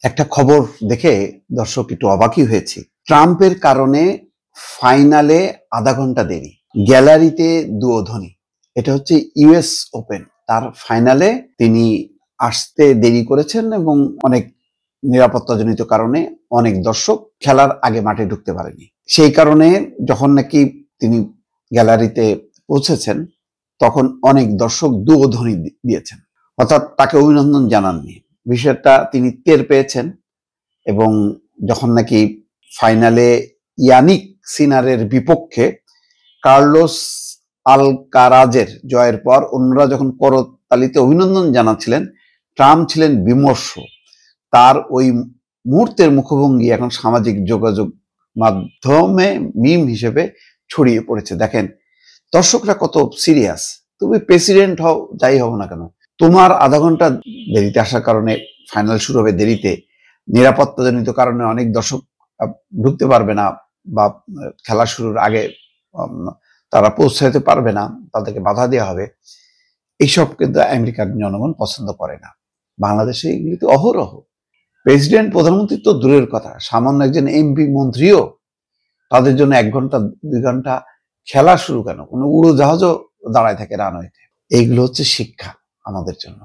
একটা খবর দেখে দর্শক একটু অবাকই হয়েছি। ট্রাম্পের কারণে ফাইনালে আধা ঘন্টা দেরি, গ্যালারিতে দুয়োধ্বনি। এটা হচ্ছে ইউএস ওপেন, তার ফাইনালে তিনি আসতে দেরি করেছেন এবং অনেক নিরাপত্তাজনিত কারণে অনেক দর্শক খেলার আগে মাঠে ঢুকতে পারেনি। সেই কারণে যখন নাকি তিনি গ্যালারিতে পৌঁছেছেন তখন অনেক দর্শক দুয়োধ্বনি দিয়েছেন, অর্থাৎ তাকে অভিনন্দন জানাননি। বিষয়টা তিনি টের পেয়েছেন এবং যখন নাকি ফাইনালে ইয়ানিক সিনারের বিপক্ষে কার্লোস আলকারাজের জয়ের পর অন্যরা যখন করতালিতে অভিনন্দন জানাচ্ছিলেন, ট্রাম্প ছিলেন বিমর্ষ। তার ওই মুহূর্তের মুখভঙ্গি এখন সামাজিক যোগাযোগ মাধ্যমে মিম হিসেবে ছড়িয়ে পড়েছে। দেখেন দর্শকরা কত সিরিয়াস। তুমি প্রেসিডেন্ট হও, যাই হও না কেন, তোমার আধা ঘন্টা দেরিতে আসার কারণে ফাইনাল শুরু হবে দেরিতে, নিরাপত্তাজনিত কারণে অনেক দর্শক ঢুকতে পারবে না বা খেলা শুরুর আগে তারা পৌঁছাতে পারবে না, তাদেরকে বাধা দেওয়া হবে। এইসব কিন্তু আমেরিকার জনগণ পছন্দ করে না। বাংলাদেশে এগুলি তো অহরহ। প্রেসিডেন্ট প্রধানমন্ত্রী তো দূরের কথা, সামান্য একজন এমপি মন্ত্রীও তাদের জন্য 1 ঘন্টা 2 ঘন্টা খেলা শুরু কেন, কোনো উড়োজাহাজও দাঁড়ায় থাকে রানওয়েতে। এইগুলো হচ্ছে শিক্ষা আমাদের জন্য।